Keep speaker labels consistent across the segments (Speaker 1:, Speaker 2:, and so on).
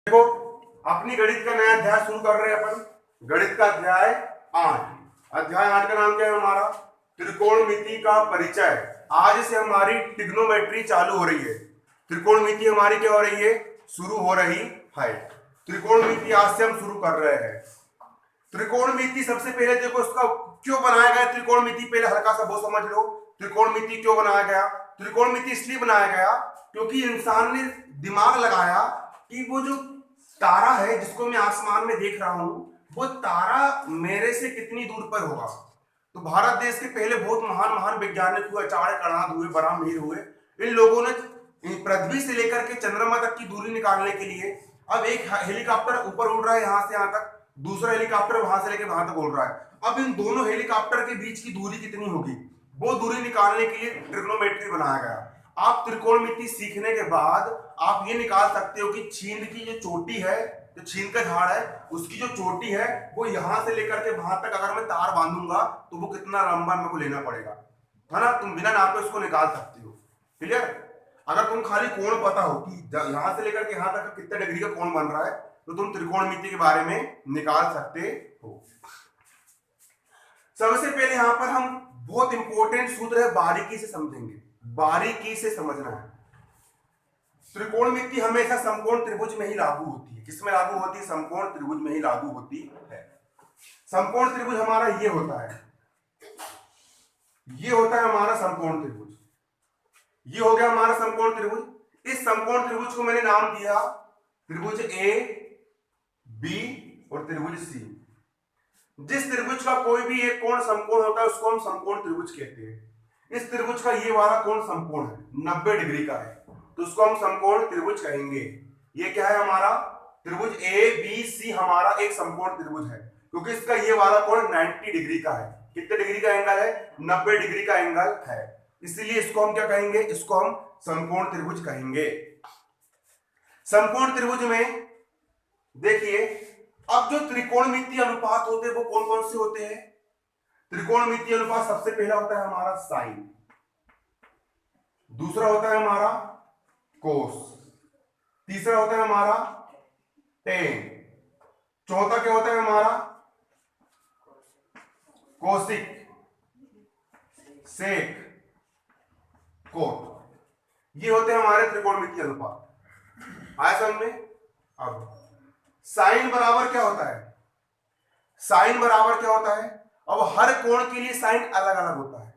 Speaker 1: देखो, अपनी गणित का नया अध्याय शुरू कर रहे हैं अपन। गणित का अध्याय 8। अध्याय 8 का नाम क्या है हमारा? त्रिकोणमिति का परिचय। आज से हमारी ट्रिग्नोमेट्री चालू हो रही है। त्रिकोणमिति हमारी क्या हो रही है? शुरू हो रही है। त्रिकोणमिति आज से हम शुरू कर रहे हैं। त्रिकोणमिति सबसे पहले देखो इसका क्यों बनाया गया त्रिकोणमिति, पहले हल्का सा वो समझ लो। त्रिकोणमिति क्यों बनाया गया? त्रिकोणमिति इसलिए बनाया गया क्योंकि इंसान ने दिमाग लगाया कि वो जो तारा है जिसको मैं आसमान में देख रहा हूं, वो तारा मेरे से कितनी दूर पर होगा। तो भारत देश के पहले बहुत महान महान वैज्ञानिक हुए, आचार्य कणाद हुए, बराहमीर हुए। इन लोगों ने पृथ्वी से लेकर के चंद्रमा तक की दूरी निकालने के लिए, अब एक हेलीकॉप्टर ऊपर उड़ रहा है यहां से यहां तक, दूसरा हेलीकॉप्टर वहां से लेकर वहां तक उड़ रहा है। अब इन दोनों हेलीकॉप्टर के बीच की दूरी कितनी होगी, वो दूरी निकालने के लिए ट्रिग्नोमेट्री बनाया गया। आप त्रिकोणमिति सीखने के बाद आप ये निकाल सकते हो कि छींद की जो चोटी है, जो छींद का झाड़ है, उसकी जो चोटी है वो यहां से लेकर के वहां तक अगर मैं तार बांधूंगा तो वो कितना लंबा मेरे को लेना पड़ेगा, है ना। तुम बिना नापे उसको निकाल सकते हो। क्लियर? अगर तुम खाली कोण पता हो कि यहां से लेकर के यहां तक कितने डिग्री का कोण बन रहा है, तो तुम त्रिकोणमिति के बारे में निकाल सकते हो। सबसे पहले यहां पर हम बहुत इंपॉर्टेंट सूत्र है, बारीकी से समझेंगे, बारीकी से समझना है। त्रिकोणमिति हमेशा समकोण त्रिभुज में ही लागू होती है। किसमें लागू होती है? समकोण त्रिभुज में ही लागू होती है। समकोण त्रिभुज हमारा ये होता है, ये होता है हमारा समकोण त्रिभुज। ये हो गया हमारा समकोण त्रिभुज। इस समकोण त्रिभुज को मैंने नाम दिया त्रिभुज ए, बी और त्रिभुज सी। जिस त्रिभुज का कोई भी एक कोण समकोण होता है उसको हम समकोण त्रिभुज कहते हैं। इस त्रिभुज का ये वाला कोण समकोण है, 90 डिग्री का है, तो उसको हम समकोण त्रिभुज कहेंगे। ये क्या है हमारा? त्रिभुज ए बी सी हमारा एक समकोण त्रिभुज है, क्योंकि इसका ये वाला कोण 90 डिग्री का है। कितने डिग्री का एंगल है? 90 डिग्री का एंगल है, इसलिए इसको हम क्या कहेंगे? इसको हम समकोण त्रिभुज कहेंगे। समकोण त्रिभुज में देखिए, अब जो त्रिकोणमितीय अनुपात होते हैं वो कौन कौन से होते हैं? त्रिकोणमितीय अनुपात सबसे पहला होता है हमारा साइन, दूसरा होता है हमारा कोस, तीसरा होता है हमारा टेन, चौथा क्या होता है हमारा? कोसिक, सेक, कोट। ये होते हैं हमारे त्रिकोणमितीय अनुपात। आया समझ में? अब साइन बराबर क्या होता है? साइन बराबर क्या होता है? अब हर कोण के लिए साइन अलग अलग होता है।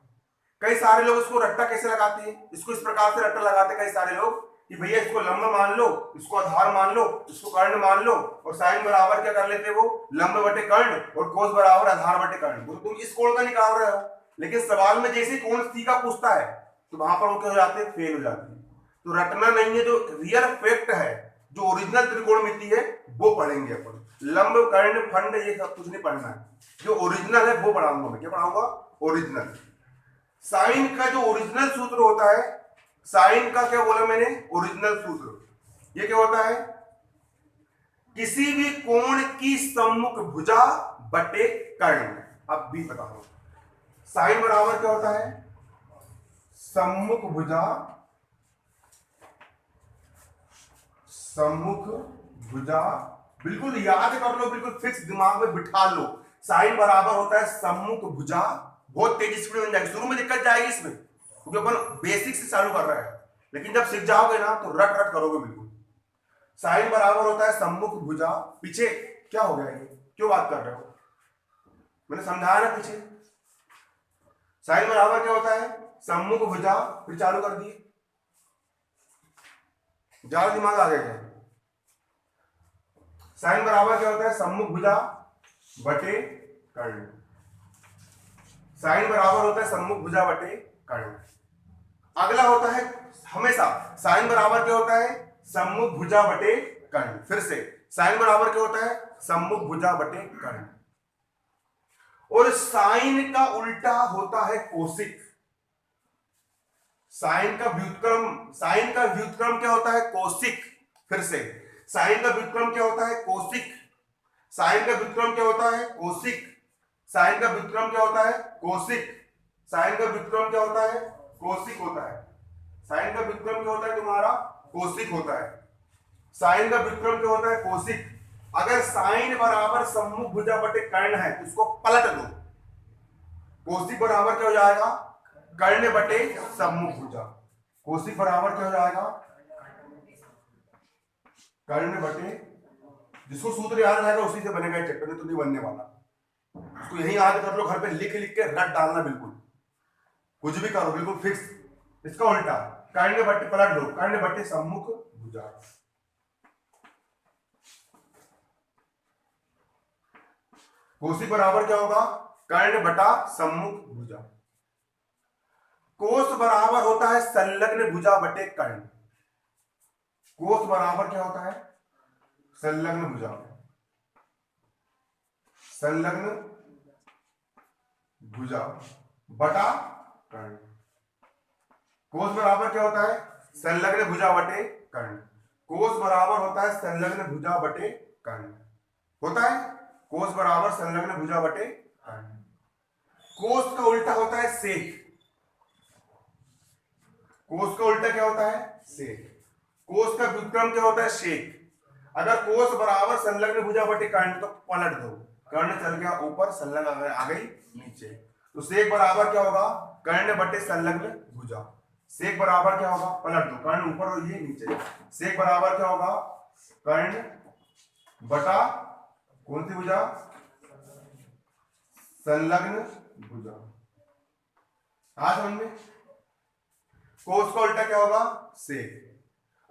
Speaker 1: कई सारे लोग इसको रट्टा कैसे लगाते हैं, इसको इस प्रकार से रट्टा लगाते हैं कई सारे लोग कि भैया इसको लंब मान लो, इसको आधार मान लो, इसको कर्ण मान लो, और साइन बराबर क्या कर लेते वो? लंब बटे कर्ण, और कोस बराबर आधार बटे कर्ण। तो तुम इस कोण का निकाल रहे हो, लेकिन सवाल में जैसे कोण सी का पूछता है तो वहां पर वो क्या हो जाते हैं? फेल हो जाते हैं। तो रटना नहीं है, जो रियल फैक्ट है, जो ओरिजिनल त्रिकोणमिति है वो पढ़ेंगे अपन। लंब कर्ण फंड ये सब कुछ नहीं पढ़ना है, जो ओरिजिनल है वो पढ़ाऊंगा मैं। क्या पढ़ाऊंगा? ओरिजिनल। साइन का जो ओरिजिनल सूत्र होता है, साइन का क्या बोला मैंने? ओरिजिनल सूत्र। ये क्या होता है? किसी भी कोण की सम्मुख भुजा बटे कर्ण। अब भी बताओ, साइन बराबर क्या होता है? सम्मुख भुजा, सम्मुख भुजा, बिल्कुल याद कर लो, बिल्कुल फिक्स दिमाग में बिठा लो। साइन बराबर होता है सम्मुख भुजा। बहुत तेजी से बन जाएगी, शुरू में दिक्कत जाएगी इसमें क्योंकि अपन बेसिक से चालू कर रहे हैं, लेकिन जब सीख जाओगे ना तो रट रट करोगे बिल्कुल। साइन बराबर होता है सम्मुख भुजा। पीछे क्या हो गया? ये क्यों बात कर रहे हो? मैंने समझाया ना पीछे। साइन बराबर क्या होता है? सम्मुख भुजा। फिर चालू कर दिए, ज्यादा दिमाग आ गया। साइन बराबर क्या होता है? सम्मुख भुजा बटे कर्ण। साइन बराबर होता है सम्मुख भुजा बटे कर्ण। अगला होता है हमेशा साइन बराबर क्या होता है? सम्मुख भुजा बटे कर्ण। फिर से साइन बराबर क्या होता है? सम्मुख भुजा बटे कर्ण। और साइन का उल्टा होता है कोसिक। साइन का व्युत्क्रम क्या होता है? कोसिक। फिर से साइन का व्युत्क्रम क्या होता है? कोसिक। साइन का व्युत्क्रम क्या होता है? कोसिक। साइन का व्युत्क्रम क्या होता है? कोसिक। साइन का व्युत्क्रम क्या होता है? कोसिक होता है। साइन का व्युत्क्रम क्या होता है तुम्हारा? कोसिक होता है। साइन का व्युत्क्रम क्या होता है? कोसिक। अगर साइन बराबर सम्मुख भुजा बटे कर्ण है तो इसको पलट दो, कोसिक बराबर क्या हो जाएगा? कर्ण बटे सम्मुख भुजा। कोसिक बराबर क्या हो जाएगा? कर्ण बटे, जिसको सूत्र याद रहेगा उसी से बनेगा चैप्टर में, तो नहीं बनने वाला। उसको यही याद कर लो, घर पे लिख लिख के रट डालना, बिल्कुल कुछ भी करो बिल्कुल फिक्स। इसका उल्टा कर्ण बटे, पलट दो, कर्ण बटे सम्मुख भुजा। कोसिक बराबर क्या होगा? कर्ण बटा सम्मुख भुजा। कोस बराबर होता है संलग्न भुजा बटे कर्ण। कोस बराबर क्या होता है? संलग्न भुजा, संलग्न भुजा बटा कर्ण। कोस बराबर क्या होता है? संलग्न भुजा बटे कर्ण। कोस बराबर होता है संलग्न भुजा बटे कर्ण, होता है कोस बराबर संलग्न भुजा बटे कर्ण। कोस का उल्टा होता है सेक। कोस का उल्टा क्या होता है? सेक। कोस का व्युत्क्रम क्या होता है? शेक। अगर कोस बराबर संलग्न भुजा बटे कर्ण तो पलट दो, कर्ण चल गया ऊपर, संलग्न आ गई नीचे, तो सेक बराबर क्या होगा? कर्ण बटे संलग्न भुजा। सेक बराबर क्या होगा? पलट दो, कर्ण ऊपर और ये नीचे, सेक बराबर क्या होगा? कर्ण बटा कौन सी भुजा? संलग्न भुजा। आज समझ में? कोस का उल्टा क्या होगा? सेक।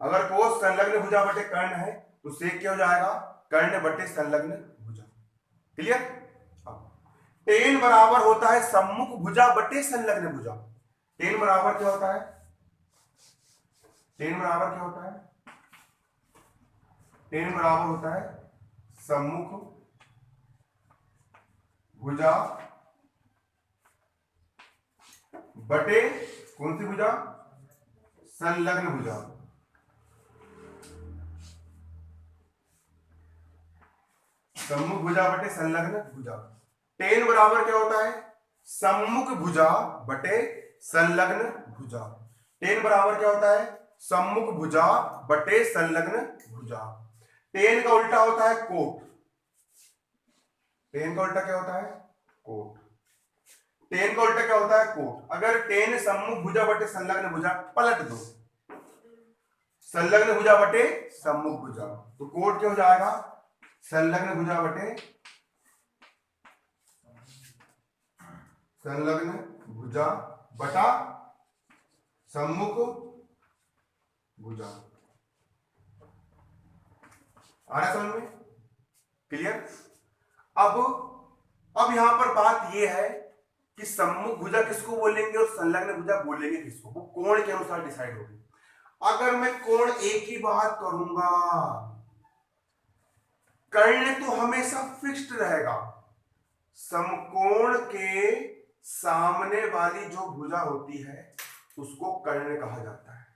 Speaker 1: अगर कोस संलग्न भुजा बटे कर्ण है तो सेक क्या हो जाएगा? कर्ण बटे संलग्न भुजा। क्लियर? टेन बराबर होता है सम्मुख भुजा बटे संलग्न भुजा। टेन बराबर क्या होता है? टेन बराबर क्या होता है? टेन बराबर होता है सम्मुख भुजा बटे कौन सी भुजा? संलग्न भुजा। सम्मुख भुजा बटे संलग्न भुजा। टेन बराबर क्या होता है? सम्मुख भुजा बटे संलग्न भुजा। टेन बराबर क्या होता है? सम्मुख भुजा बटे संलग्न भुजा। टेन का उल्टा होता है कोट। टेन का उल्टा क्या होता है? कोट। टेन का उल्टा क्या होता है? कोट। अगर टेन सम्मुख भुजा बटे संलग्न भुजा, पलट दो, संलग्न भुजा बटे सम्मुख भुजा, तो कोट क्या हो जाएगा? संलग्न भुजा बटे संलग्न भुजा बटा सम्मुख भुजा। आ रहा समझ में? क्लियर? अब यहां पर बात यह है कि सम्मुख भुजा किसको बोलेंगे और संलग्न भुजा बोलेंगे किसको, वो कोण के अनुसार डिसाइड होगी। अगर मैं कोण ए की बात करूंगा, कर्ण तो हमेशा फिक्स्ड रहेगा। समकोण के सामने वाली जो भुजा होती है उसको कर्ण कहा जाता है।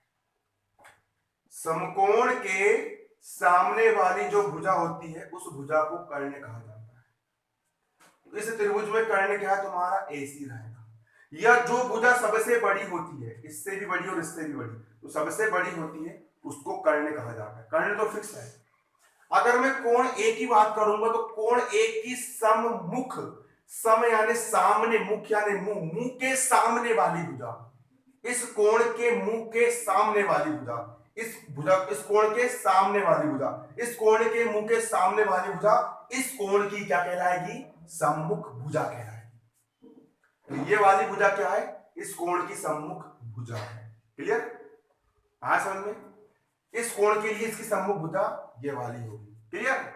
Speaker 1: समकोण के सामने वाली जो भुजा होती है उस भुजा को कर्ण कहा जाता है। इस त्रिभुज में कर्ण क्या है? तुम्हारा AC रहेगा। या जो भुजा सबसे बड़ी होती है, इससे भी बड़ी और इससे भी बड़ी, तो सबसे बड़ी होती है उसको कर्ण कहा जाता है। कर्ण तो फिक्स है। अगर मैं कोण A की बात करूंगा तो कोण A की सममुख, सम यानी सामने, मुख यानी मुंह, मुंह के सामने वाली भुजा, इस कोण के मुंह के सामने वाली भुजा, इस भुजा, इस कोण के सामने वाली भुजा, इस कोण के मुंह के सामने वाली भुजा, इस कोण की क्या कहलाएगी? सम्मुख भुजा कहलाएगी। तो ये वाली भुजा क्या है? इस कोण की सम्मुख भुजा है। क्लियर? हाँ समझ में? इस कोण के लिए इसकी सम्मुख भुजा ये वाली होगी। क्लियर?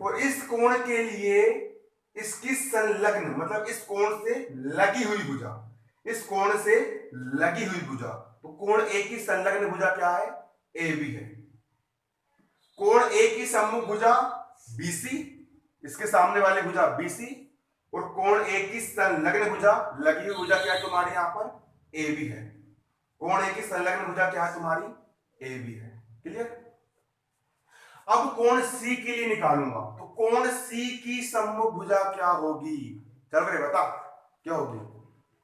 Speaker 1: और इस कोण के लिए इसकी संलग्न, मतलब इस कोण से लगी हुई भुजा, इस कोण से लगी हुई भुजा, तो कोण ए की संलग्न भुजा क्या है? AB है। कोण ए की सम्मुख भुजा BC, इसके सामने वाली भुजा BC, और कोण ए की संलग्न भुजा, लगी हुई भुजा क्या है तुम्हारी? यहां पर AB है। कोण ए की संलग्न भुजा क्या है तुम्हारी? AB है। क्लियर? अब कोण C के लिए निकालूंगा, तो कोण C की सम्मुख भुजा क्या होगी? चल रहे बता क्या होगी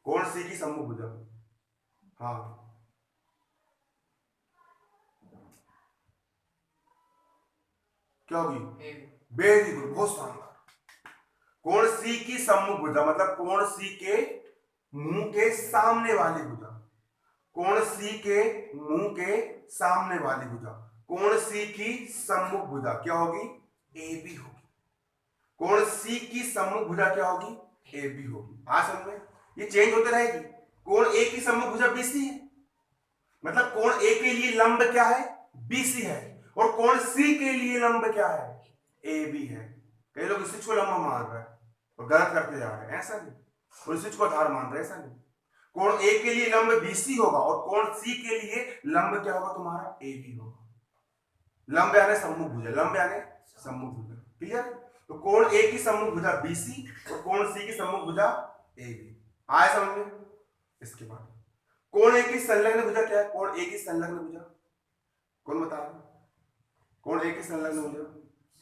Speaker 1: कोण C की सम्मुख भुजा? हाँ क्या होगी? वेरी गुड, बहुत शानदार। कोण सी की सम्मुख भुजा मतलब कोण सी के मुंह के सामने वाली भुजा, कोण सी के मुंह के सामने वाली भुजा, कोण सी की सम्मुख भुजा क्या होगी? ए बी होगी। कोण सी की सम्मुख भुजा क्या होगी? ए बी होगी। आज समझ में ये चेंज होते रहेगी। कोण ए की सम्मुख भुजा बीसी है, मतलब कोण ए के लिए लंब क्या है? बीसी है, और कोण सी के लिए लंब क्या है? ए बी है। कई लोग इस चीज को लंबा मान रहे हैं और गलत करते जा रहे हैं, ऐसा नहीं। और इस चीज को आधार मान रहे हैं, ऐसा नहीं। कोण ए के लिए लंब बीसी होगा और कोण सी के लिए लंब क्या होगा तुम्हारा? ए बी होगा। लंब यानी सम्मुख भुजा, लंब यानी सम्मुख भुजा, क्लियर? तो कोण ए की सम्मुख भुजा बीसी और कोण सी की सम्मुख भुजा ए बी। आया समझ में? इसके बाद कोण ए की संलग्न भुजा क्या है? कोण ए की संलग्न भुजा कौन बता रहा? कोण ए की संलग्न भुजा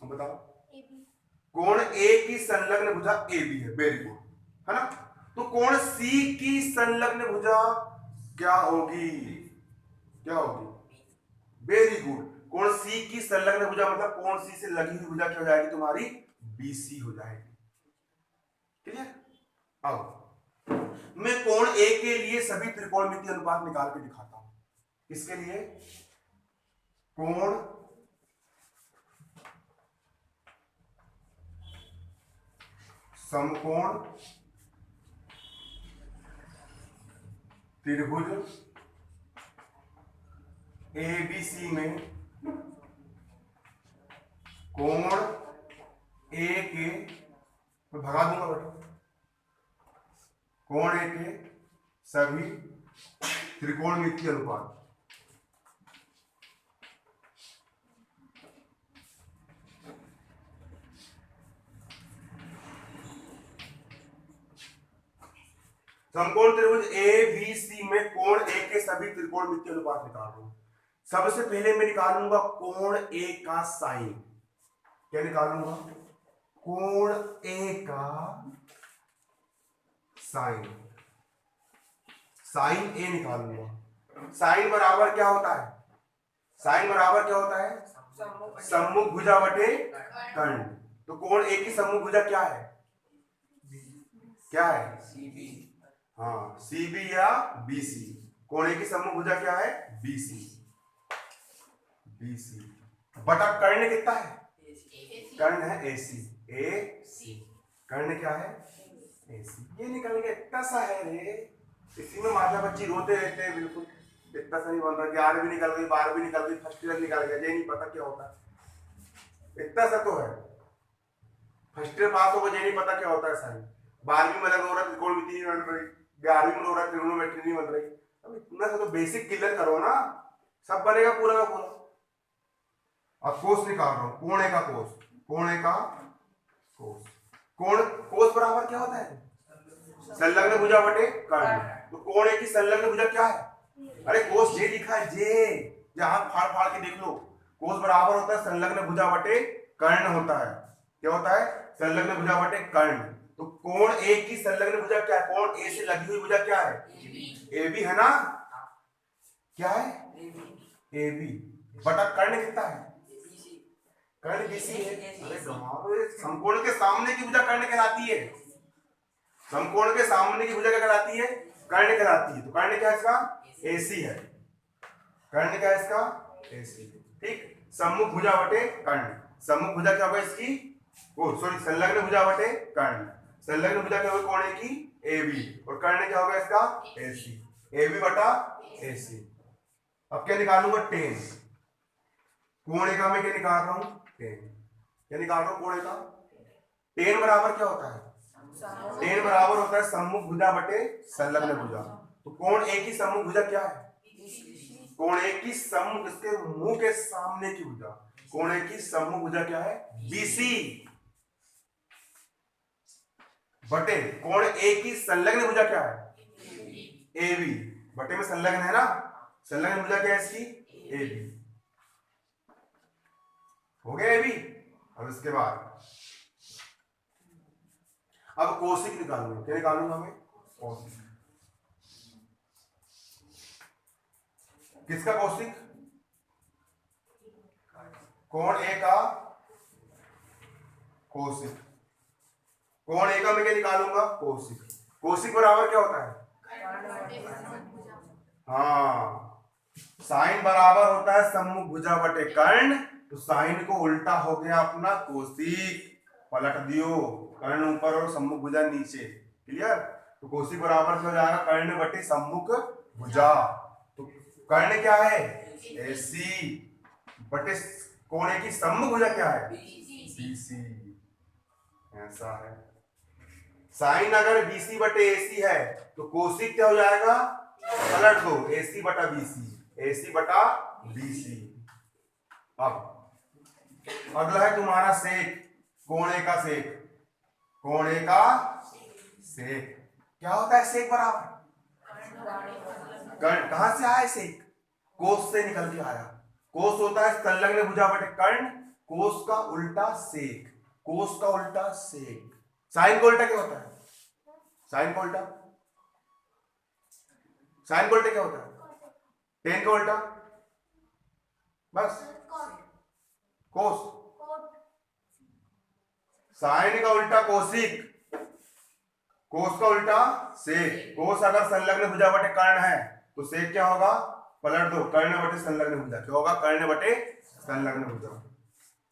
Speaker 1: हम बताओ। कोण ए की संलग्न भुजा ए बी है, वेरी गुड, है ना? तो कोण सी की संलग्न भुजा क्या होगी? क्या होगी? Very good. कोण सी की संलग्न भुजा मतलब कोण सी से लगी हुई भुजा क्या हो जाएगी तुम्हारी? बीसी हो जाएगी, ठीक है? अब मैं कोण ए के लिए सभी त्रिकोणमितीय अनुपात निकाल के दिखाता हूं। किसके लिए? कोण समकोण त्रिभुज एबीसी में कोण ए के, मैं भगा दूंगा बेटा, कोण ए के सभी त्रिकोणमितीय अनुपात समकोण त्रिभुज ए बी सी में कोण ए के सभी त्रिकोणमितीय अनुपात निकाल रहा हूं। सबसे पहले मैं निकालूंगा कोण ए का साइन। क्या निकालूंगा? कोण ए का साइन, साइन ए निकालूंगा। साइन बराबर क्या होता है? साइन बराबर क्या होता है? सम्मुख भुजा बटे कर्ण। तो कोण ए की सम्मुख भुजा क्या है? क्या है? सीबी। हाँ, सीबी या बीसी। कोण ए की सम्मुख भुजा क्या है? बीसी। बीसी बटा कर्ण कितना है? कर्ण है एसी। एसी कर्ण क्या है? एसी। ये निकल गया, इतना सा है रे। इसी में माता बच्ची रोते रहते हैं, बिल्कुल इतना सा नहीं बन रहा। 11 भी निकल गई, 12 भी निकल गई, फर्स्ट ईयर निकल गया, ये नहीं पता क्या होता है। इतना सा तो है, फर्स्ट ईयर पास होगा, ये नहीं पता क्या होता है साइन। 12वीं में लगा हो रहा त्रिकोणमिति नहीं बन रही, 11वीं में हो रहा त्रिकोणमिति नहीं बन रही। अब इतना सा तो बेसिक क्लियर करो ना, सब बनेगा पूरा का पूरा। अब कोस निकाल रहा हूं, कोण ए का कोस, कोण ए का कोस। कोण कोस बराबर क्या होता है? संलग्न भुजा बटे कर्ण। तो कोण ए की संलग्न भुजा क्या है? अरे कोस जे लिखा है, जे जहां फाड़ फाड़ के देख लो। कोस बराबर होता है संलग्न भुजा बटे कर्ण होता है। क्या होता है? संलग्न भुजा बटे कर्ण। तो कोण ए की संलग्न भुजा क्या है? कोण ए से लगी हुई भुजा क्या है? ए बी है ना? क्या है? ए बी बटा कर्ण कितना है? कर्ण बीसी है। अरे समकोण के सामने की भुजा कर्ण कहलाती है। समकोण के सामने की भुजा क्या कहलाती है? कर्ण कहलाती है। तो कर्ण क्या है इसका? एसी है। कर्ण क्या है इसका? एसी। ठीक, सम्मुख भुजा बटे कर्ण। सम्मुख भुजा क्या होगा इसकी? ओ सॉरी, संलग्न भुजा बटे कर्ण। संलग्न भुजा क्या होगा? कोण ए की? A B. और कर्ण क्या होगा इसका? एसी। ए बी बटा एसी। अब क्या निकालूंगा? टेन। कोण ए का मैं क्या निकाल रहा हूं? टेन। क्या निकाल रहा हूं? कोण ए का टेन बराबर क्या होता है? टेन बराबर होता है सम्मुख भुजा बटे संलग्न भुजा। तो कोण ए की सम्मुख भुजा क्या है? कोण ए की सम्मुख, इसके मुंह के सामने की भुजा, कोण ए की सम्मुख भुजा क्या है? बीसी बटे कोण ए की संलग्न भुजा क्या है? A B. बटे में संलग्न है ना, संलग्न भुजा क्या है इसकी? A B. हो गया ए बी। अब इसके बाद अब कोशिक निकालूंगा। क्या निकालूंगा मैं? कोशिक। किसका कौशिक? कोण ए का कोसिक। कोण ए का मैं क्या निकालूंगा? कोसिक। कोसिक बराबर क्या होता है? हाँ, साइन बराबर होता है सम्मुख भुजा बटे कर्ण, तो साइन को उल्टा हो गया अपना कोसिक। पलट दियो, कर्ण ऊपर और सम्मुख भुजा नीचे। क्लियर? तो कोसिक बराबर क्या हो जाएगा? कर्ण बटे सम्मुख भुजा। तो कर्ण क्या है? एसी बटे कोण ए की सम्मुख भुजा क्या है? बीसी। ऐसा है। साइन अगर बीसी बटे एसी है तो कोसिक क्या हो जाएगा? पलट दो, एसी बटा बीसी, एसी बटा बीसी। अब अगला है तुम्हारा सेक, कोण ए का सेक। कोण ए का सेक क्या होता है? सेक बराबर कर्ण। कहां से आया सेक? कोस से निकल के आया। कोस होता है संलग्न भुजा बटे कर्ण, कोस का उल्टा सेक, कोस का उल्टा सेक। साइन का उल्टा क्या होता है? साइन का उल्टा, साइन का उल्टा क्या होता है? टेन का उल्टा, बस कोस। साइन का उल्टा कोसिक, कोस का उल्टा सेक। कोस अगर संलग्न भुजा बटे कर्ण है तो सेक क्या होगा? पलट दो, कर्ण बटे संलग्न भुजा। क्या होगा? कर्ण बटे संलग्न भुजा।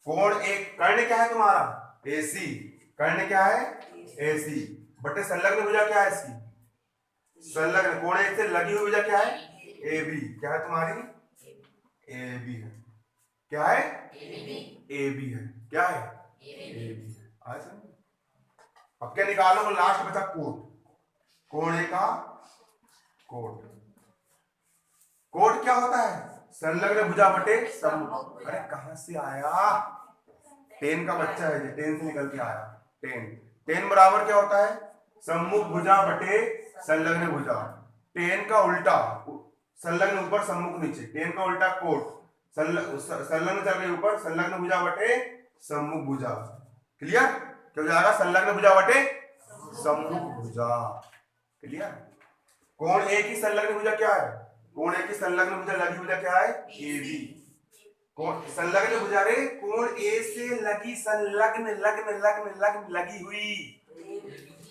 Speaker 1: कोण एक, कर्ण क्या है तुम्हारा? एसी। कर्ण क्या है? एसी बटे संलग्न भुजा क्या है इसकी? संलग्न। कोण एक से लगी हुई भुजा क्या है? एबी। क्या है तुम्हारी? एबी है। क्या है? एबी है। क्या है? एबी है। अब क्या निकालो? लास्ट बचा कोट। कोण ए का कोट। कोट क्या होता है? संलग्न भुजा बटे सम्मुख। अरे कहां से आया? टेन का बच्चा है, टेन से निकल के आया। टेन, टेन बराबर क्या होता है? सम्मुख भुजा बटे संलग्न भुजा। टेन का उल्टा, संलग्न ऊपर सम्मुख नीचे, टेन का उल्टा कोट। संलग्न चल गई ऊपर, संलग्न भुजा बटे सम्मुख भुजा। क्लियर? क्या हो जाएगा? संलग्न भुजा बटे सम्मुख भुजा। क्लियर? कोण ए की संलग्न भुजा क्या है? कोण ए की संलग्न भुजा लगी भुजा क्या है? एबी। कोण संलग्न भुजा रे, कोण ए से लगी संलग्न, लग्न लग्न लग्न लगी हुई।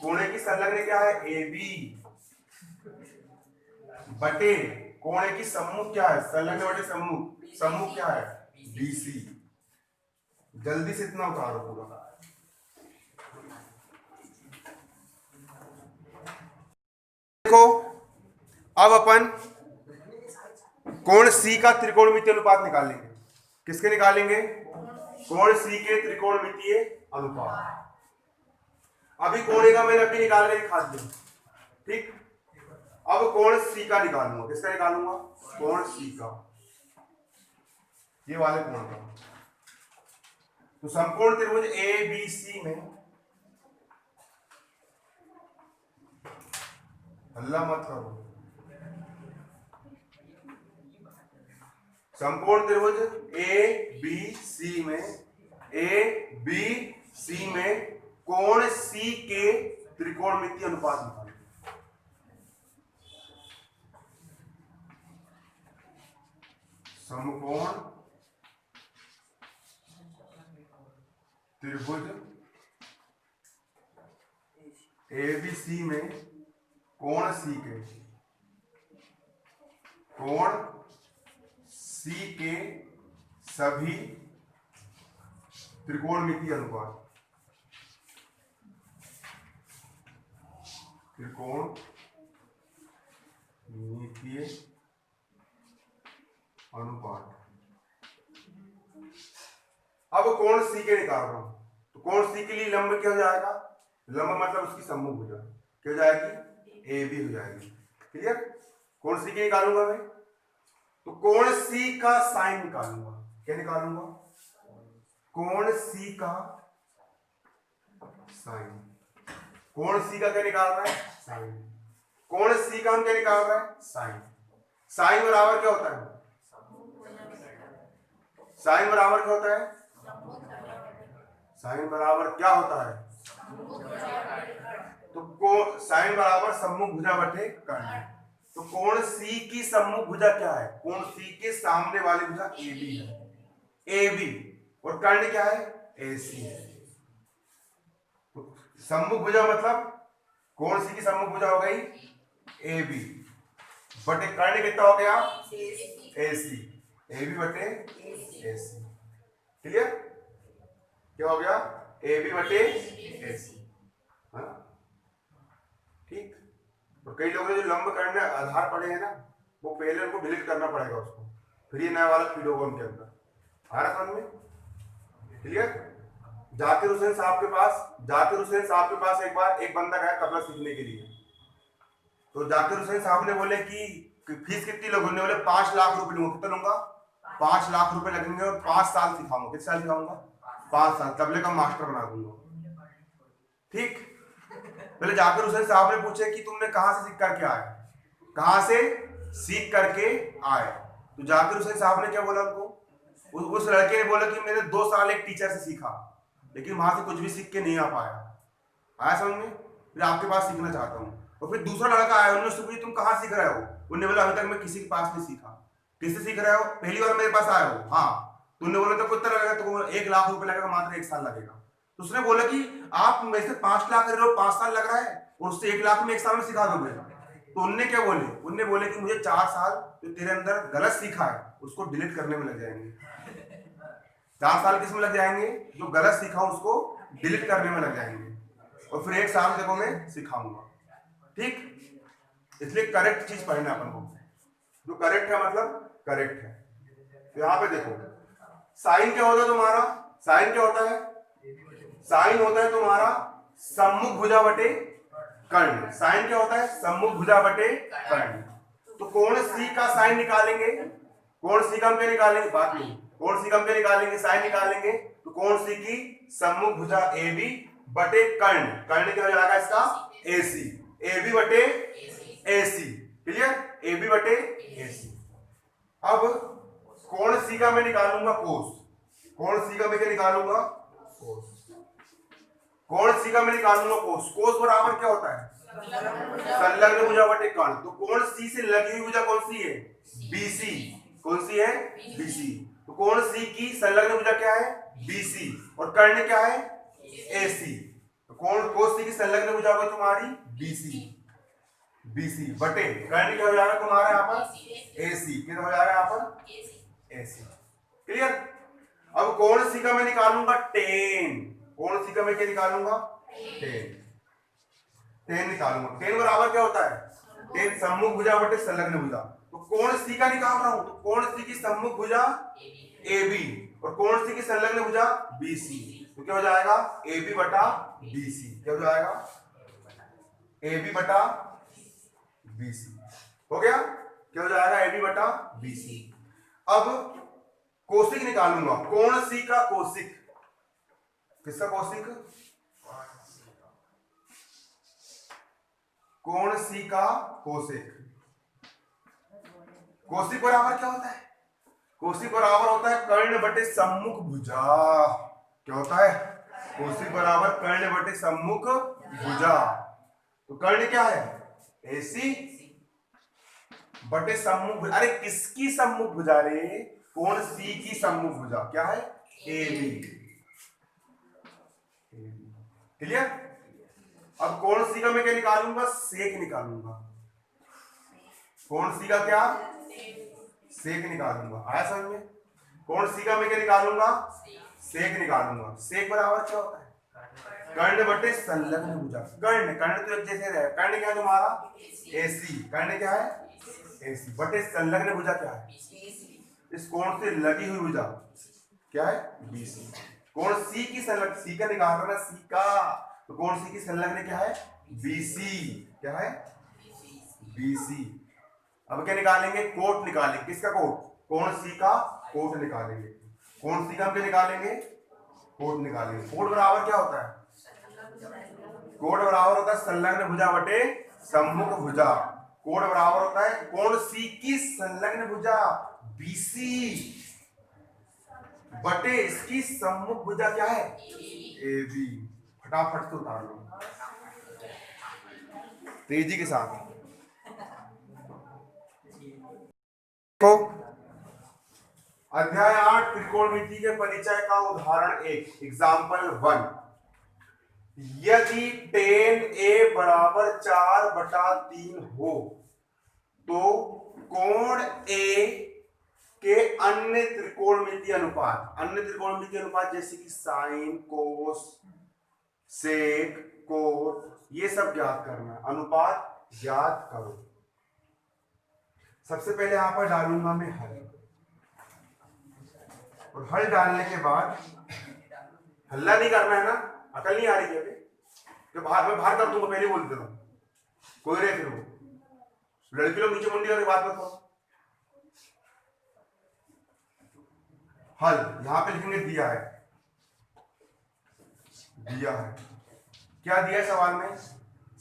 Speaker 1: कोण ए की संलग्न क्या है? एबी बटे कोण ए की सम्मुख क्या है? संलग्न बटे सम्मुख, सम्मुख क्या है? बीसी। जल्दी से इतना उतारो पूरा। देखो अब अपन कोण सी का त्रिकोणमितीय अनुपात निकालेंगे। किसके निकालेंगे? कोण सी के त्रिकोणमितीय अनुपात। अभी कोण ए का मैंने अभी निकाल के दिखा दिया। ठीक, अब कोण सी का निकालूंगा। किसका निकालूंगा? कोण सी का, ये वाले कोण का। तो समकोण त्रिभुज ए बी सी में, हल्ला मत करो, समकोण त्रिभुज ए बी सी में, ए बी सी में कोण सी के त्रिकोणमितीय अनुपात निकालो। समकोण त्रिभुज ए बी सी में कोण सी के, कोण सी के सभी त्रिकोणमितीय अनुपात, त्रिकोणमितीय अनुपात। अब कोण सी के निकाल रहा हूं, तो कोण सी के लिए लंब क्या हो जाएगा? लंब मतलब उसकी सम्मुख भुजा क्या हो जाएगी? ए बी हो जाएगी। क्लियर? कोण सी के निकालूंगा मैं, तो कोण सी का साइन निकालूंगा। क्या निकालूंगा? कोण सी का साइन। कोण सी का क्या निकाल रहा है? साइन। कोण सी का हम क्या निकाल रहे हैं? साइन। साइन बराबर क्या होता है? साइन बराबर क्या होता है? साइन बराबर क्या होता है? तो साइन बराबर सम्मुख भुजा बटे कर्ण। तो कोण सी की सम्मुख भुजा क्या है? कोण सी के सामने वाली भुजा ए बी है, ए बी, और कर्ण क्या है? ए सी है। सम्मुख भुजा मतलब कौन सी की सम्मुख भुजा हो गई? ए बी बटे कर्ण कितना हो गया? ए सी। ए बी बटे ए सी। क्लियर? क्या हो गया? ए बी बटे ए सी। ठीक। और कई लोगों ने जो लंब कर्ण आधार पढ़े हैं ना, वो पहले उनको डिलीट करना पड़ेगा उसको, फिर ये नया वाला फीड होगा उनके अंदर। आ रहा समझ में? क्लियर? जाकिर हुसैन साहब के पास एक बार एक बंदा गया तबला सीखने के लिए। तो जाकिर हुसैन साहब ने बोले कि फीस कितनी लोगों ने? बोले 5 लाख रुपए लूंगा। कितना लूंगा? 5 लाख रुपए लगेंगे और 5 साल सिखाऊंगा। कितने साल सिखाऊंगा? 5 साल, तबले का मास्टर बना दूंगा। ठीक। पहले जाकिर हुसैन साहब ने पूछे कि तुमने कहां से सीख करके आए? कहां से सीख करके आए? तो जाकिर हुसैन साहब ने क्या बोला उनको? उस लड़के ने बोला कि मैंने 2 साल एक टीचर से सीखा, लेकिन वहां से कुछ भी सीख के नहीं आ पाया। आया समझ में? फिर आपके पास सीखना चाहता हूँ। और फिर दूसरा लड़का आया, उन्होंने उससे पूछा तुम कहाँ सीख रहे हो? उन्होंने बोला अभी तक मैं किसी के पास नहीं सीखा। किससे सीख रहे हो? पहली बार मेरे पास आए हो? हाँ। तुमने बोला तो कितना लगेगा? तो 1 लाख रुपए लगेगा, मात्र 1 साल लगेगा। तो उसने बोला कि आप मेरे से 5 लाख ले रहे हो, 5 साल लग रहा है, और उससे 1 लाख में 1 साल में सिखा दोगे। तो उनने क्या बोले? उनने बोले कि मुझे 4 साल जो तेरे अंदर गलत सीखा है उसको डिलीट करने में लग जाएंगे। 4 साल किस में लग जाएंगे? जो गलत सीखा उसको डिलीट करने में लग जाएंगे, और फिर 1 साल देखो मैं सिखाऊंगा। ठीक। इसलिए करेक्ट चीज पढ़ना अपन को, जो करेक्ट है मतलब करेक्ट है। तो यहां पे देखो साइन क्या होता है तुम्हारा? साइन क्या होता है? साइन होता है तुम्हारा सम्मुख भुजा बटे कर्ण। साइन क्या होता है? सम्मुख भुजा बटे कर्ण। तो कोण सी का साइन निकालेंगे। कोण सी का हम क्या निकालेंगे? बात नहीं, कोण सी का हम क्या निकालेंगे? साइन निकालेंगे। तो कोण सी की सम्मुख भुजा ए बी बटे कर्ण। कर्ण क्या हो जाएगा इसका? ए सी। ए बी बटे ए सी। क्लियर? ए बी बटे ए सी। अब कोण सी का मैं निकालूंगा कोस। कोण सी का मैं क्या निकालूंगा? कोस। कोण सी का मैं निकालूंगा कोस। कोस बराबर क्या होता है? संलग्न भुजा बटे कर्ण। तो कोण सी से लगी हुई भुजा कौन सी है? बीसी। कौन सी है? बीसी। तो कोण सी की संलग्न भुजा क्या है? बीसी। और कर्ण क्या है? एसी। तो कोण कोस सी की संलग्न भुजा होगी तुम्हारी बीसी। बीसी बटे कर्ण क्या हो जाएगा तुम्हारा यहाँ पर? एसी। कितना हो जाएगा यहाँ पर? एसी। क्लियर? अब कोण सी का मैं निकालूंगा टेन। कोण सी का मैं क्या निकालूंगा? टेन। टेन निकालूंगा। टेन बराबर क्या होता है? टेन सम्मुख भुजा बटे संलग्न भुजा। तो कोण सी का निकाल रहा हूं, तो कोण सी की सम्मुख भुजा ए बी और कोण सी की संलग्न भुजा बी सी। तो क्या हो जाएगा? ए बी बटा बी सी। क्या हो जाएगा? ए बी बटा बी सी। हो गया? क्या हो जाएगा? ए बी बटा बी सी। अब कोशिक निकालूंगा। कोण सी का कोशिक। किसका कोशिक? कोण सी का कोशिक। कोशिक बराबर क्या होता है? कोशिक बराबर होता है कर्ण बटे सम्मुख भुजा। क्या होता है? कोशिक बराबर कर्ण बटे सम्मुख भुजा। तो कर्ण क्या है? एसी बटे सम्मुख भुजा। अरे किसकी सम्मुख भुजा रे? कोण सी की सम्मुख भुजा क्या है? A B. क्लियर? अब कोण सी का मैं क्या निकालूंगा? सेक निकालूंगा। कोण सी का क्या? सेक निकालूंगा। आया समझ में? कोण सी का मैं क्या निकालूंगा? सेक निकालूंगा। सेक बराबर क्या होता है? कर्ण बटे संलग्न भुजा। कर्ण कर्ण तो एक जैसे रहे। कर्ण क्या है तुम्हारा? एसी। कर्ण क्या है? एसी बटे संलग्न भुजा क्या है? इस कोण से लगी हुई भुजा क्या है? बीसी। कोण सी की संलग्न, सी का निकाल रहा है सी का, तो कोण सी की संलग्न क्या है? बीसी। क्या है? बीसी। अब क्या निकालेंगे? कोट निकालेंगे। किसका कोट? कोण सी का कोट निकालेंगे। कोण सी का हम क्या निकालेंगे? कोट निकालेंगे। कोट बराबर क्या होता है? कोट बराबर होता है संलग्न भुजा बटे सम्मुख भुजा। कोट बराबर होता है कोण सी की संलग्न भुजा बीसी बटे इसकी सम्मुख भुजा क्या है? A B. फटाफट से उतार लो तेजी के साथ। तो अध्याय 8 त्रिकोणमिति के परिचय का उदाहरण 1 एग्जाम्पल 1। यदि टेन ए बराबर 4/3 हो तो कोण ए के अन्य त्रिकोणमितीय अनुपात जैसे कि साइन, कोस, सेक, कोट, ये सब ज्ञात करना है। अनुपात ज्ञात करो। सबसे पहले यहां पर डालूंगा मैं हल, और हल डालने के बाद हल्ला नहीं करना है ना, अकल नहीं आ रही है तो मैं बाहर कर दूंगा, पहले बोल दे रहा हूं, कोई रहे फिर वो लड़की लोग नीचे मुंडी करके बात मत करो। हल यहां पे लिखेंगे दिया है क्या दिया है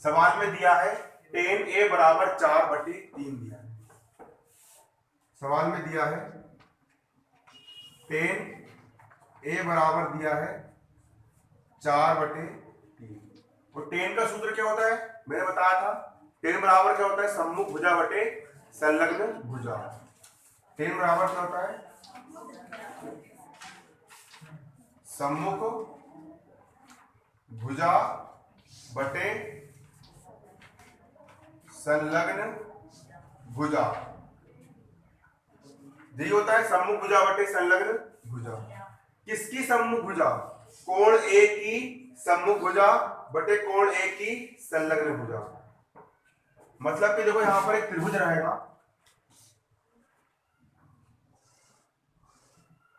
Speaker 1: सवाल में दिया है टेन ए बराबर 4/3 दिया है। सवाल में दिया है टेन ए बराबर दिया है 4/3। और टेन का सूत्र क्या होता है, मैंने बताया था, टेन बराबर क्या होता है, सम्मुख भुजा बटे संलग्न भुजा। टेन बराबर क्या होता है, सम्मुख भुजा बटे संलग्न भुजा। यही होता है सम्मुख भुजा बटे संलग्न भुजा। किसकी सम्मुख भुजा, कोण ए की सम्मुख भुजा बटे कोण ए की संलग्न भुजा। मतलब कि देखो यहां पर एक त्रिभुज रहेगा,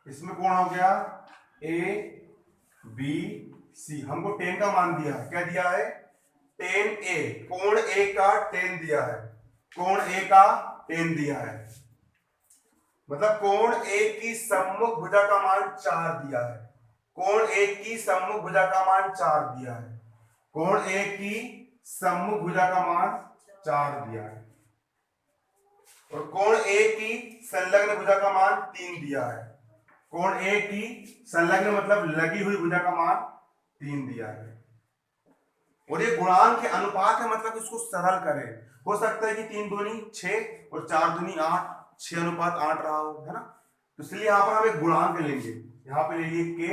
Speaker 1: इसमें कोण हो गया ए बी सी। हमको टेन का मान दिया है, क्या दिया है, टेन ए, कोण ए का टेन दिया है, कोण ए का टेन दिया है। मतलब कोण ए की सम्मुख भुजा का मान 4 दिया है, कोण ए की सम्मुख भुजा का मान 4 दिया है, कोण ए की सम्मुख भुजा का मान 4 दिया है। और कोण ए की संलग्न भुजा का मान 3 दिया है, कोण ए की संलग्न मतलब लगी हुई भुजा का मान 3 दिया है। और ये गुणांक के अनुपात है, मतलब इसको सरल करें। हो सकता है कि 3 दूनी 6 और 4 दूनी 8, 6:8 रहा हो, है ना। तो इसलिए यहां पर हम एक गुणांक लेंगे, यहां पे ले लिए के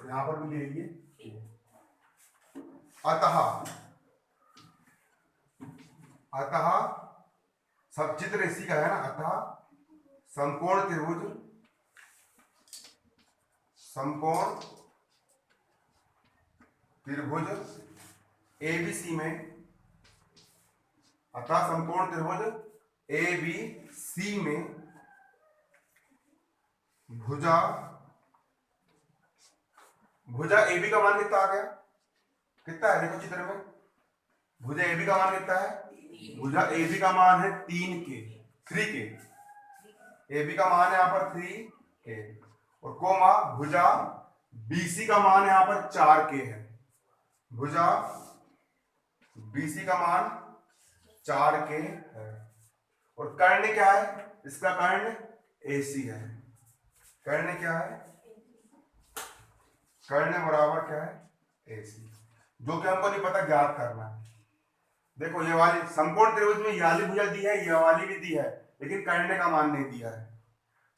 Speaker 1: और यहां पर भी ले लिए के। अतः सब चित्र इसी का है ना। अतः समकोण त्रिभुज एबीसी में, अतः समकोण त्रिभुज एबीसी में भुजा एबी का मान कितना आ गया, कितना है देखो चित्र में, भुजा एबी का मान कितना है, भुजा एबी का मान है 3 के, एबी का मान है यहाँ पर 3 के, और कोमा भुजा बीसी का मान यहाँ पर 4 के है, भुजा बीसी का मान 4 के है। और कर्ण क्या है, इसका कर्ण एसी है। कर्ण क्या है, कर्ण बराबर क्या है, एसी, जो कि हमको नहीं पता, ज्ञात करना है। देखो ये वाली समकोण त्रिभुज में ये वाली भुजा दी है, ये वाली भी दी है, लेकिन कर्ण का मान नहीं दिया है।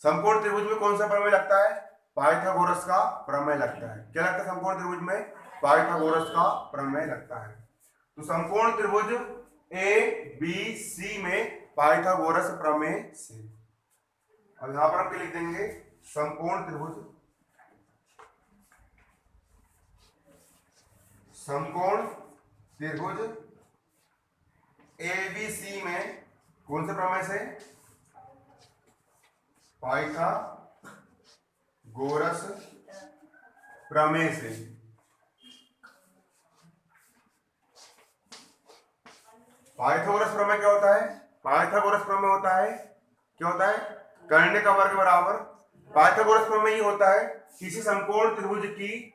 Speaker 1: समकोण त्रिभुज में कौन सा प्रमेय लगता है, पाइथागोरस का प्रमेय लगता है। क्या लगता है समकोण त्रिभुज में, पाइथागोरस का प्रमेय लगता है। तो समकोण त्रिभुज ए बी सी में पाइथागोरस प्रमेय से। अब यहां पर हम क्या लिख देंगे, समकोण त्रिभुज एबीसी में कौन से प्रमेय से, पाइथागोरस प्रमेय से। पाइथागोरस प्रमेय क्या होता है, पाइथागोरस प्रमेय होता है, क्या होता है, कर्ण का वर्ग बराबर। पाइथागोरस प्रमेय ये होता है किसी समकोण त्रिभुज की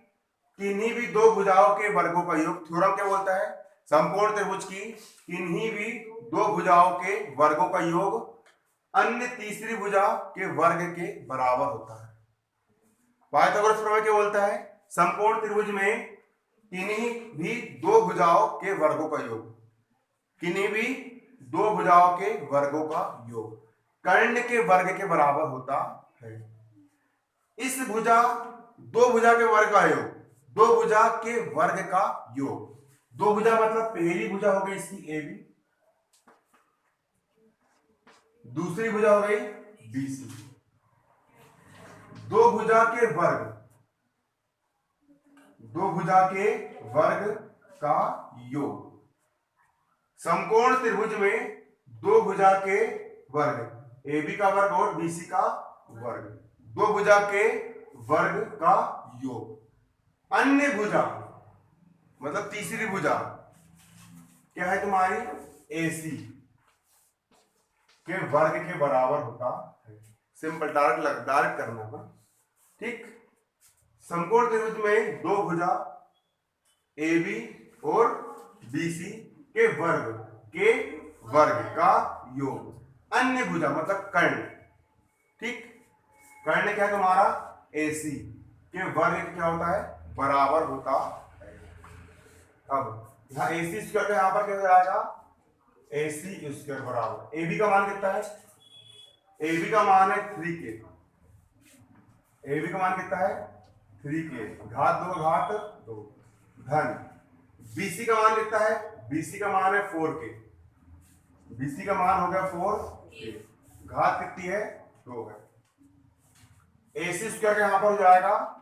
Speaker 1: किन्हीं भी 2 भुजाओं के वर्गों का योग। थ्योरम क्या बोलता है, समकोण त्रिभुज की किन्हीं भी 2 भुजाओं के वर्गों का योग अन्य तीसरी भुजा के वर्ग के बराबर होता है। पाइथागोरस प्रमेय क्या बोलता है, समकोण त्रिभुज में किन्हीं भी 2 भुजाओं के वर्गों का योग, किन्हीं भी 2 भुजाओं के वर्गों का योग कर्ण के वर्ग के बराबर होता है। इस भुजा 2 भुजा के वर्ग का योग दो भुजा के वर्ग का योग। दो भुजा मतलब पहली भुजा हो गई इसकी ए बी, दूसरी भुजा हो गई बी सी। दो भुजा के वर्ग, दो भुजा के वर्ग का योग। समकोण त्रिभुज में दो भुजा के वर्ग, ए बी का वर्ग और बी सी का वर्ग, दो भुजा के वर्ग का योग। अन्य भुजा मतलब तीसरी भुजा क्या है तुम्हारी, AC के वर्ग के बराबर होता है। सिंपल डायरेक्ट करना है, ठीक। समकोण त्रिभुज में दो भुजा AB और BC के वर्ग का योग। अन्य भुजा मतलब कर्ण, ठीक। कर्ण क्या है तुम्हारा, AC के वर्ग क्या होता है, बराबर होता है। अब यहाँ AC स्क्वायर का यहाँ पर क्या हो जाएगा, AC स्क्वायर बराबर AB का मान कितना है, AB का मान है 3k, AB का मान कितना है 3k, घात 2 घात 2 धन। BC का मान कितना है, BC का मान है 4k, BC का मान हो गया 4k, घात कितनी है 2 है। AC स्क्वायर का यहाँ पर हो जाएगा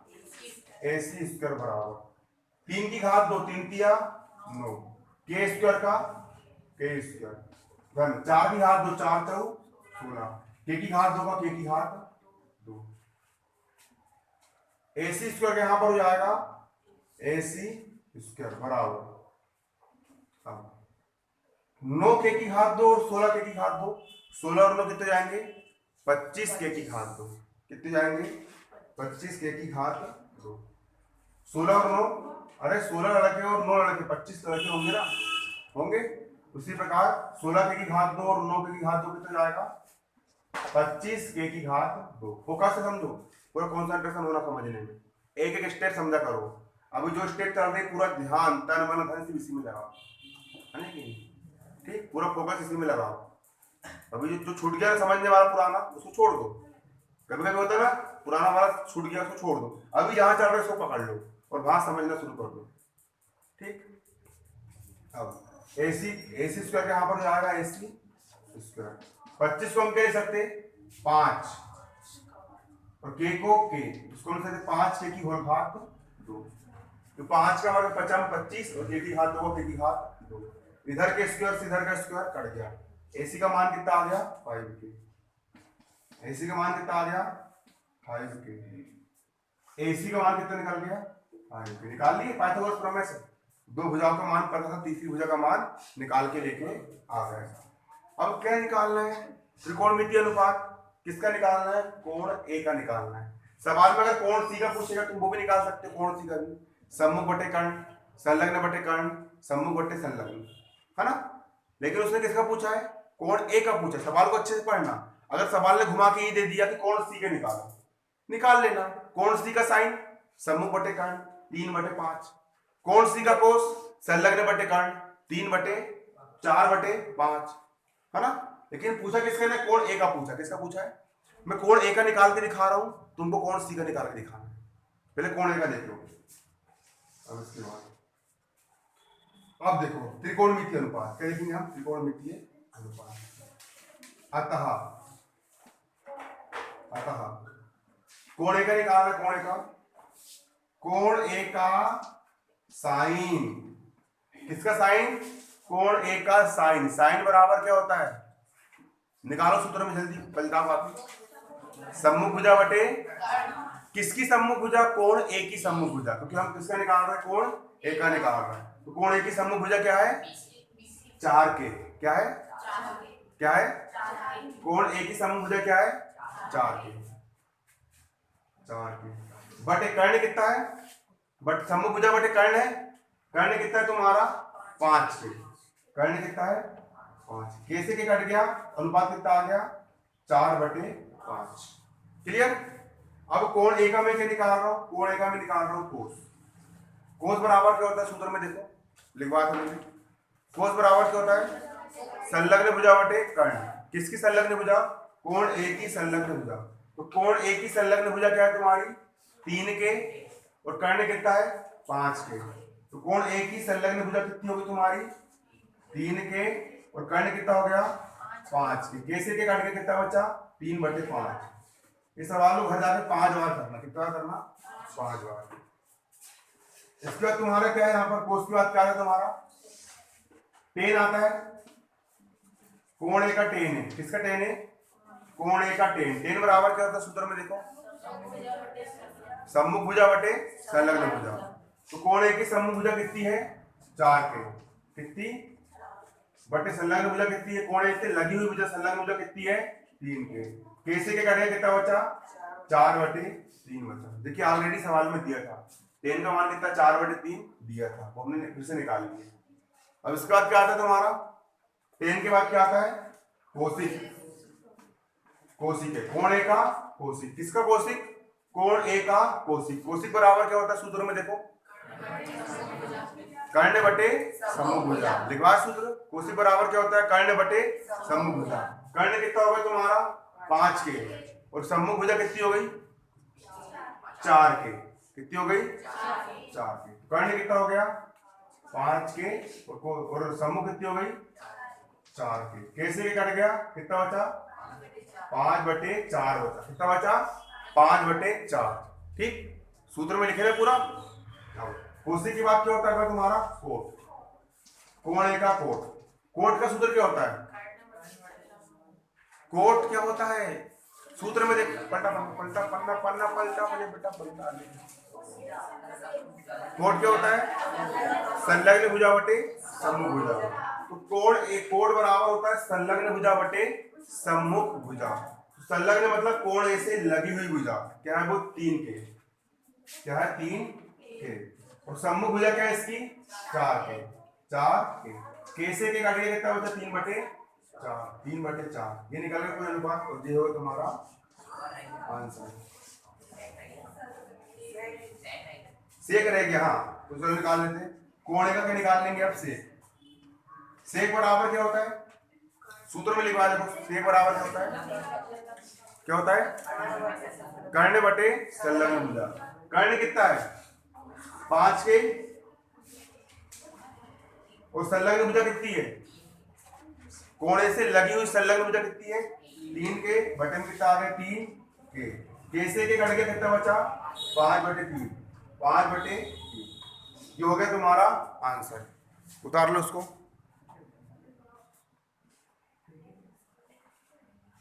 Speaker 1: AC स्क्वायर बराबर 3 की घात 2, 3 तिया 9, k स्क्वायर का k स्क्वायर धन 4 की घात 2, 4 चौ 16, k की घात 2 का k की घात 2। AC स्क्वायर का यहाँ पर हो जाएगा AC स्क्वायर बराबर 9k की घात 2 और 16k की घात 2, 16 और 9 कितने जाएंगे 25k की घात 2, कितने जाएंगे 25k की घात 2। 16 और 9, अरे 16 लड़के और 9 लड़के 25 लड़के होंगे ना, होंगे। उसी प्रकार 16k की घात 2 और 9k की घात 2 कितने जाएगा 25k की घात 2। फोकस से समझो, पूरा कॉन्सेंट्रेशन होना समझने में, एक एक स्टेप समझा करो। अभी जो स्टेप चल रही है पूरा ध्यान तन मन धन से इसी में लगाओ, है ना कि ठीक, पूरा फोकस इसी में लगाओ। अभी जो छूट गया समझने वाला पुराना उसको छोड़ दो, कभी कभी होता है ना पुराना वाला छूट गया उसको छोड़ दो, अभी जहां चल रहा है उसको पकड़ लो और वहां समझना शुरू कर दो, ठीक। अब AC स्क्वायर के यहाँ पर जाएगा AC स्क्वायर, 25 को हम क्या ले सकते 5 और k को k, इसको हम सकते 5k की होल घात 2, तो 5 का वर्ग 25 और k की घात 2 k की घात 2, इधर के स्क्वायर से इधर का स्क्वायर कट गया। AC का मान कितना आ गया 5k, AC का मान कितना आ गया 5k, AC का मान कितना निकल गया 5k, निकाल लिए पाइथागोरस प्रमेय से। दो भुजाओं का मान पता था, तीसरी भुजा का मान निकाल के लेके आ गए। अब क्या निकालना है, त्रिकोणमितीय अनुपात किसका निकालना है, कोण A का निकालना है। सवाल में अगर कोण C का पूछेगा तुम वो भी निकाल सकते हो, कोण C का भी, सम्मुख बटे कर्ण, संलग्न बटे कर्ण, सम्मुख बटे संलग्न, है ना। लेकिन उसने किसका पूछा है, कोण A का पूछा। सवाल को अच्छे से पढ़ना, अगर सवाल ने घुमा के ये दे दिया कि कोण C का निकालो, निकाल लेना। कोण C का साइन सम्मुख बटे कर्ण 3/5, कोण C का कोस संलग्न बटे कर्ण 3/4/5, है ना। लेकिन पूछा किसका ने, कोण A का पूछा। किसका पूछा है, मैं कोण A का निकाल के दिखा रहा हूं, तुमको कोण C का निकाल के दिखाना है। पहले कोण A का देख लो, अब इसके बाद अब देखो त्रिकोणमितीय अनुपात क्या लिखेंगे हम, त्रिकोणमितीय अनुपात। अतः कोण A का निकालना, कोण A का साइन, किसका साइन, कोण A का साइन। साइन बराबर क्या होता है, निकालो सूत्र में जल्दी, बलदाव वापी। सम्मुख भुजा बटे किसकी सम्मुख भुजा, कोण A की सम्मुख भुजा, क्योंकि हम किसका निकाल रहे हैं, कोण A का निकाल रहे हैं। तो कोण A की सम्मुख भुजा क्या है 4k, क्या है कोण A की सम्मुख भुजा क्या है 4k बटे कर्ण कितना है, बट सम्मुख भुजा बटे कर्ण है, कर्ण कितना है तुम्हारा 5k, कर्ण कितना है 5, कैसे के कट गया, अनुपात कितना आ गया 4/5। क्लियर। अब कोण A का मैं क्या निकाल रहा हूं, कोण A का मैं निकाल रहा हूं कोस बराबर क्या होता है, सूत्र में देखो लिखवा था मैंने। कोस बराबर क्या होता है, संलग्न भुजा बटे कर्ण। किसकी संलग्न भुजा, कोण A की संलग्न भुजा। तो कोण A की संलग्न भुजा क्या है तुम्हारी 3k और कर्ण कितना है 5 के। तो कोण ए की संलग्न भुजा कितनी होगी तुम्हारी 3 के, और कर्ण कितना हो गया 5 के। कैसे के काट के कितना बचा 3/5। ये सवाल को घर जाके 5 बार करना। कितना बार करना 5 बार। इसके बाद तुम्हारा क्या है यहाँ पर कोस की बात क्या है तुम्हारा टेन आता है। कोण ए का टेन है। किसका टेन है कोण ए का टेन। टेन बराबर क्या होता है सूत्र में देखो सम्मुख भुजा बटे संलग्न भुजा। तो कोण ए की सम्मुख भुजा कितनी है 4 के। कितनी बटे संलग्न भुजा कितनी है कोण ए से लगी हुई भुजा संलग्न भुजा कितनी है 3 के। कैसे के काटेगा कितना बचा 4/3 बचा। देखिए ऑलरेडी सवाल में दिया था टेन का मान कितना 4/3 दिया था, वो हमने फिर से निकाल लिया। अब इसके बाद क्या आता है तुम्हारा टेन के बाद क्या आता है कोसिक। कोसिक है कोण ए का कोसिक। किसका कोसिक कोण ए का कोसिक। कोसिक बराबर क्या होता है सूत्र में देखो कर्ण बटे सम्मुख भुजा। लिखवा सूत्र कोसिक बराबर क्या होता है कर्ण बटे सम्मुख भुजा। कर्ण कितना हो गया तुम्हारा 5 के, और सम्मुख भुजा कितनी हो गई 4 के। कितनी हो गई 4 के। कर्ण कितना हो गया 5 के, और सम्मुख कितनी हो गई 4 के। कैसे के कट गया कितना बचा 5/4 बचा। कितना बचा 5/4। ठीक सूत्र में लिखे पूरा। कोसिक की बात क्या होता है तुम्हारा कोट। कोण ए का कोट। कोट का सूत्र क्या होता है कोट क्या होता है सूत्र में देख पलटा पलटा पन्ना पन्ना पलटा मुझे बेटा पलटा। कोट क्या होता है संलग्न भुजा बटे सम्मुख भुजा। तो कोण ए कोण बराबर होता है संलग्न भुजा बटे सम्मुख भुजा। संलग्न मतलब कोण ए से लगी हुई भुजा क्या है वो 3 के। क्या है 3 के, और सम्मुख भुजा क्या है इसकी 4 के। 4 के। कैसे के काटिए कितना बचा 3/4। 3/4 ये निकाल के कोई अनुपात, और ये होगा तुम्हारा आंसर। सेक रह गया हाँ तो चलो निकाल लेते हैं। कोण ए का क्या निकाल लेंगे अब सेक। सेक बराबर क्या होता है सूत्र में लिखवा देखो सेक बराबर क्या होता है क्या होता है कर्ण बटे संलग्न भुजा। कर्ण कितना है 5 के, और संलग्न भुजा कितनी है कोण ए से लगी हुई संलग्न भुजा कितनी है 3 के। बटन कितना आ गया 3 के। कैसे के कट के कितना बचा 5/3। 5/3 ये हो गया तुम्हारा आंसर। उतार लो उसको।